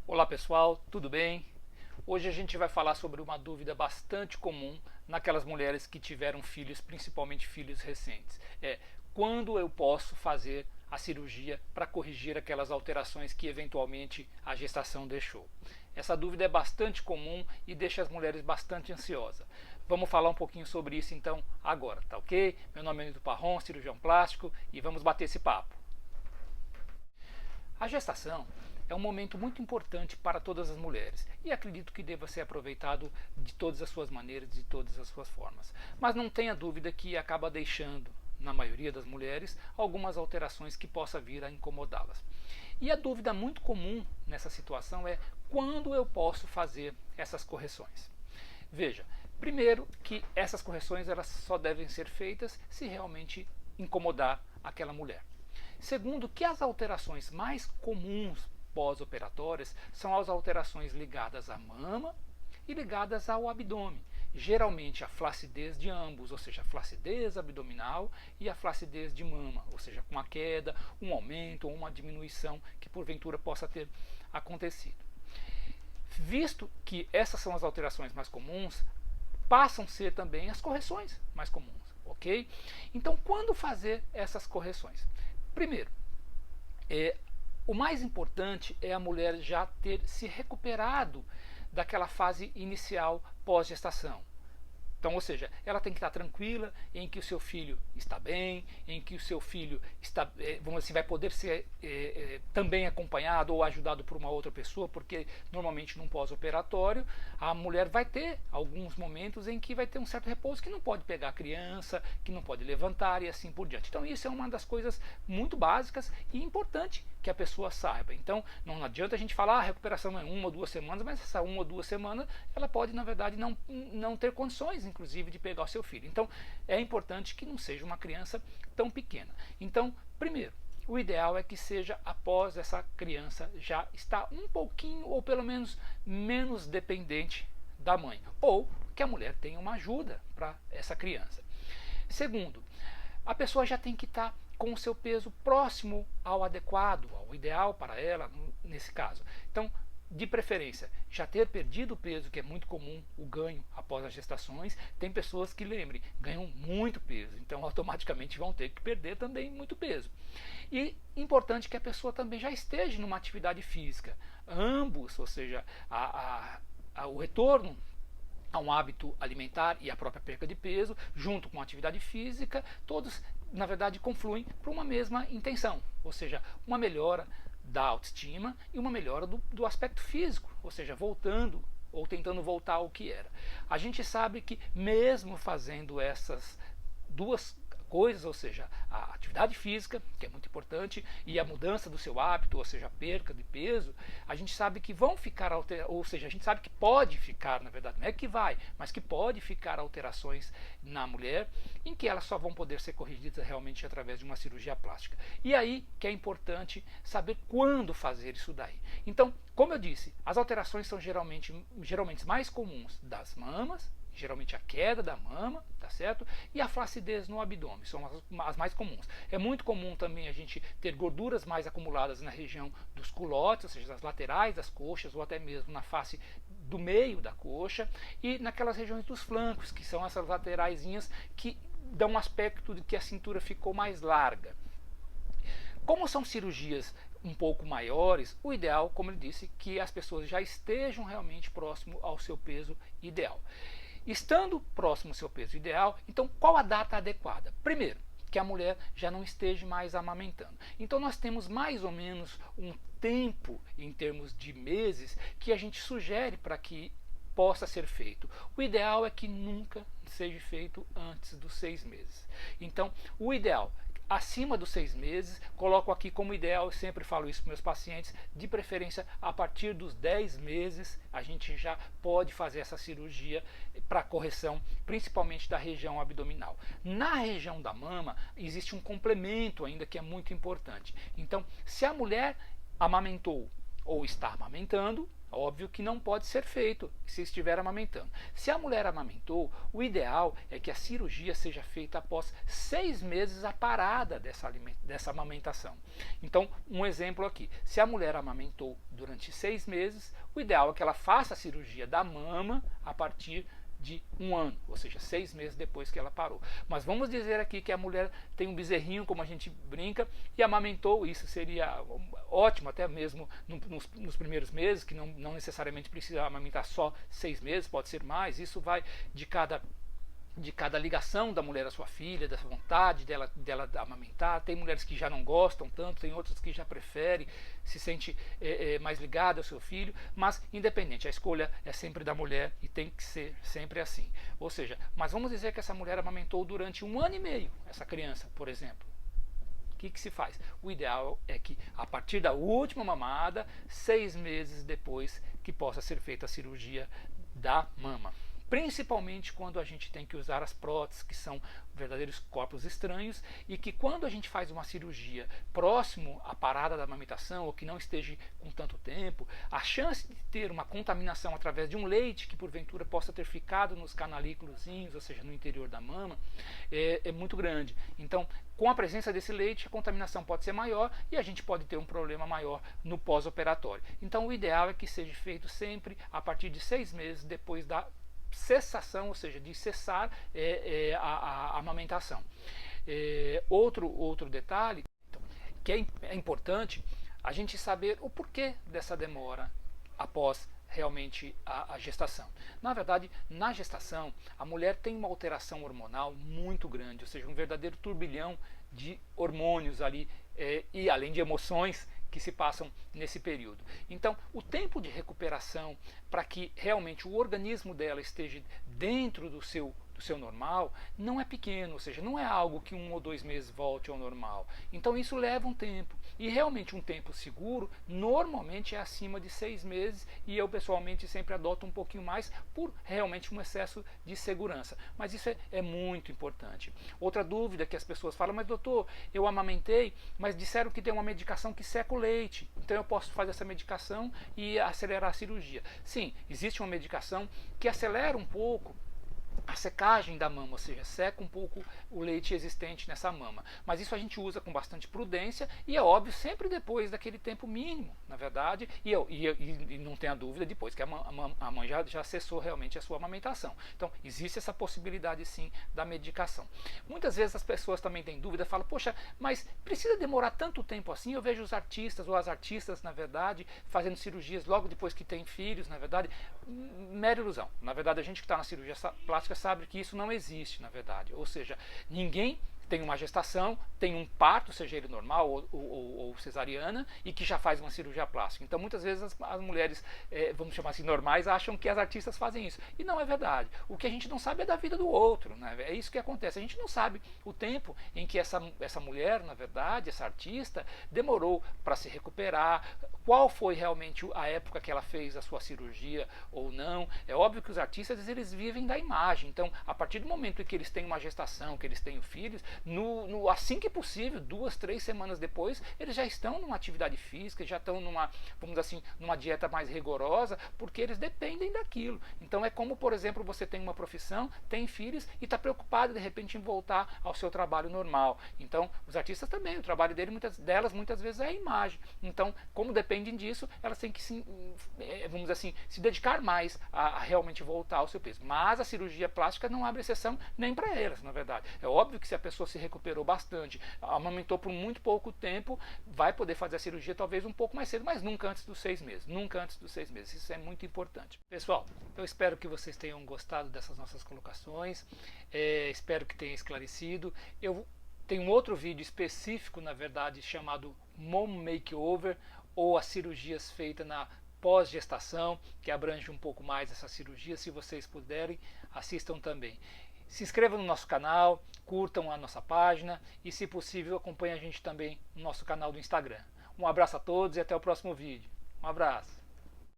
Olá pessoal, tudo bem? Hoje a gente vai falar sobre uma dúvida bastante comum naquelas mulheres que tiveram filhos, principalmente filhos recentes. Quando eu posso fazer a cirurgia para corrigir aquelas alterações que eventualmente a gestação deixou? Essa dúvida é bastante comum e deixa as mulheres bastante ansiosas. Vamos falar um pouquinho sobre isso então agora, tá ok? Meu nome é Nito Parron, cirurgião plástico, e vamos bater esse papo. A gestação é um momento muito importante para todas as mulheres e acredito que deva ser aproveitado de todas as suas maneiras, de todas as suas formas. Mas não tenha dúvida que acaba deixando, na maioria das mulheres, algumas alterações que possa vir a incomodá-las. E a dúvida muito comum nessa situação é quando eu posso fazer essas correções. Veja, primeiro que essas correções elas só devem ser feitas se realmente incomodar aquela mulher. Segundo, que as alterações mais comuns pós-operatórias são as alterações ligadas à mama e ligadas ao abdômen. Geralmente a flacidez de ambos, ou seja, a flacidez abdominal e a flacidez de mama, ou seja, com a queda, um aumento ou uma diminuição que porventura possa ter acontecido. Visto que essas são as alterações mais comuns, passam a ser também as correções mais comuns, ok? Então, quando fazer essas correções? Primeiro, o mais importante é a mulher já ter se recuperado daquela fase inicial pós-gestação. Então, ou seja, ela tem que estar tranquila em que o seu filho está bem, em que o seu filho está, vamos assim, vai poder ser também acompanhado ou ajudado por uma outra pessoa, porque normalmente num pós-operatório a mulher vai ter alguns momentos em que vai ter um certo repouso que não pode pegar a criança, que não pode levantar e assim por diante. Então isso é uma das coisas muito básicas e importante que a pessoa saiba. Então não adianta a gente falar a recuperação é 1 ou 2 semanas, mas essa 1 ou 2 semanas ela pode na verdade não ter condições inclusive de pegar o seu filho. Então é importante que não seja uma criança tão pequena. Então, primeiro, o ideal é que seja após essa criança já estar um pouquinho ou pelo menos menos dependente da mãe, ou que a mulher tenha uma ajuda para essa criança. Segundo, a pessoa já tem que estar com o seu peso próximo ao adequado, ao ideal para ela nesse caso. Então, de preferência, já ter perdido o peso, que é muito comum o ganho após as gestações. Tem pessoas que, lembrem, ganham muito peso, então automaticamente vão ter que perder também muito peso. E importante que a pessoa também já esteja numa atividade física. Ambos, ou seja, o retorno a um hábito alimentar e a própria perca de peso, junto com a atividade física, todos, na verdade, confluem para uma mesma intenção, ou seja, uma melhora da autoestima e uma melhora do aspecto físico, ou seja, voltando ou tentando voltar ao que era. A gente sabe que mesmo fazendo essas duas coisas, ou seja, a atividade física, que é muito importante, e a mudança do seu hábito, ou seja, a perca de peso, a gente sabe que vão ficar ou seja, a gente sabe que pode ficar, na verdade, não é que vai, mas que pode ficar alterações na mulher, em que elas só vão poder ser corrigidas realmente através de uma cirurgia plástica. E aí que é importante saber quando fazer isso daí. Então, como eu disse, as alterações são geralmente mais comuns das mamas, geralmente a queda da mama, tá certo? E a flacidez no abdômen, são as mais comuns. É muito comum também a gente ter gorduras mais acumuladas na região dos culotes, ou seja, nas laterais das coxas, ou até mesmo na face do meio da coxa, e naquelas regiões dos flancos, que são essas lateraisinhas que dão um aspecto de que a cintura ficou mais larga. Como são cirurgias um pouco maiores, o ideal, como eu disse, que as pessoas já estejam realmente próximo ao seu peso ideal. Estando próximo ao seu peso ideal, então qual a data adequada? Primeiro, que a mulher já não esteja mais amamentando. Então nós temos mais ou menos um tempo em termos de meses que a gente sugere para que possa ser feito. O ideal é que nunca seja feito antes dos 6 meses. Então, o ideal acima dos 6 meses, coloco aqui como ideal, eu sempre falo isso para meus pacientes, de preferência a partir dos 10 meses a gente já pode fazer essa cirurgia para correção, principalmente da região abdominal. Na região da mama existe um complemento ainda que é muito importante. Então, se a mulher amamentou ou está amamentando, Óbvio que não pode ser feito se estiver amamentando. Se a mulher amamentou, o ideal é que a cirurgia seja feita após 6 meses a parada dessa amamentação. Então, um exemplo aqui. Se a mulher amamentou durante 6 meses, o ideal é que ela faça a cirurgia da mama a partir de 1 ano, ou seja, 6 meses depois que ela parou. Mas vamos dizer aqui que a mulher tem um bezerrinho, como a gente brinca, e amamentou. Isso seria ótimo até mesmo nos primeiros meses, que não necessariamente precisa amamentar só 6 meses, pode ser mais. Isso vai de cada ligação da mulher à sua filha, da vontade dela amamentar. Tem mulheres que já não gostam tanto, tem outras que já preferem, se sente mais ligada ao seu filho, mas independente, a escolha é sempre da mulher e tem que ser sempre assim. Ou seja, mas vamos dizer que essa mulher amamentou durante 1 ano e meio, essa criança, por exemplo. O que se faz? O ideal é que a partir da última mamada, 6 meses depois, que possa ser feita a cirurgia da mama. Principalmente quando a gente tem que usar as próteses, que são verdadeiros corpos estranhos, e que quando a gente faz uma cirurgia próximo à parada da amamentação, ou que não esteja com tanto tempo, a chance de ter uma contaminação através de um leite que porventura possa ter ficado nos canalículozinhos, ou seja, no interior da mama, é muito grande. Então, com a presença desse leite, a contaminação pode ser maior e a gente pode ter um problema maior no pós-operatório. Então, o ideal é que seja feito sempre a partir de 6 meses depois da cessação, ou seja, de cessar a amamentação. Outro detalhe que é importante a gente saber o porquê dessa demora após realmente a gestação. Na verdade, na gestação, a mulher tem uma alteração hormonal muito grande, ou seja, um verdadeiro turbilhão de hormônios ali e além de emoções que se passam nesse período. Então, o tempo de recuperação para que realmente o organismo dela esteja dentro do seu normal não é pequeno, ou seja, não é algo que 1 ou 2 meses volte ao normal. Então isso leva um tempo, e realmente um tempo seguro normalmente é acima de 6 meses, e eu pessoalmente sempre adoto um pouquinho mais por realmente um excesso de segurança, mas isso é muito importante. Outra dúvida que as pessoas falam: mas doutor, eu amamentei, mas disseram que tem uma medicação que seca o leite, então eu posso fazer essa medicação e acelerar a cirurgia. Sim, existe uma medicação que acelera um pouco a secagem da mama, ou seja, seca um pouco o leite existente nessa mama. Mas isso a gente usa com bastante prudência e é óbvio sempre depois daquele tempo mínimo, na verdade, e não tenha dúvida, depois que a mãe já cessou realmente a sua amamentação. Então, existe essa possibilidade sim da medicação. Muitas vezes as pessoas também têm dúvida, falam: poxa, mas precisa demorar tanto tempo assim? Eu vejo os artistas, ou as artistas, na verdade, fazendo cirurgias logo depois que têm filhos, na verdade, mera ilusão. Na verdade, a gente que está na cirurgia plástica sabe que isso não existe, na verdade. Ou seja, ninguém tem uma gestação, tem um parto, seja ele normal ou cesariana, e que já faz uma cirurgia plástica. Então, muitas vezes as mulheres, vamos chamar assim, normais, acham que as artistas fazem isso. E não é verdade. O que a gente não sabe é da vida do outro, né? É isso que acontece. A gente não sabe o tempo em que essa mulher, na verdade, essa artista, demorou para se recuperar, qual foi realmente a época que ela fez a sua cirurgia ou não. É óbvio que os artistas, eles vivem da imagem. Então, a partir do momento em que eles têm uma gestação, que eles têm filhos, assim que possível, 2, 3 semanas depois, eles já estão numa atividade física, já estão numa, vamos dizer assim, numa dieta mais rigorosa, porque eles dependem daquilo. Então é como, por exemplo, você tem uma profissão, tem filhos e está preocupado de repente em voltar ao seu trabalho normal. Então, os artistas também, o trabalho delas muitas vezes é a imagem. Então, como dependem disso, elas têm que vamos dizer assim, se dedicar mais a realmente voltar ao seu peso. Mas a cirurgia plástica não abre exceção nem para elas, na verdade. É óbvio que se a pessoa se recuperou bastante, amamentou por muito pouco tempo, vai poder fazer a cirurgia talvez um pouco mais cedo, mas nunca antes dos 6 meses. Nunca antes dos 6 meses. Isso é muito importante. Pessoal, eu espero que vocês tenham gostado dessas nossas colocações. Espero que tenha esclarecido. Eu tenho um outro vídeo específico, na verdade, chamado Mom Makeover, ou as cirurgias feitas na pós-gestação, que abrange um pouco mais essa cirurgia. Se vocês puderem, assistam também. Se inscrevam no nosso canal, curtam a nossa página e, se possível, acompanhem a gente também no nosso canal do Instagram. Um abraço a todos e até o próximo vídeo. Um abraço.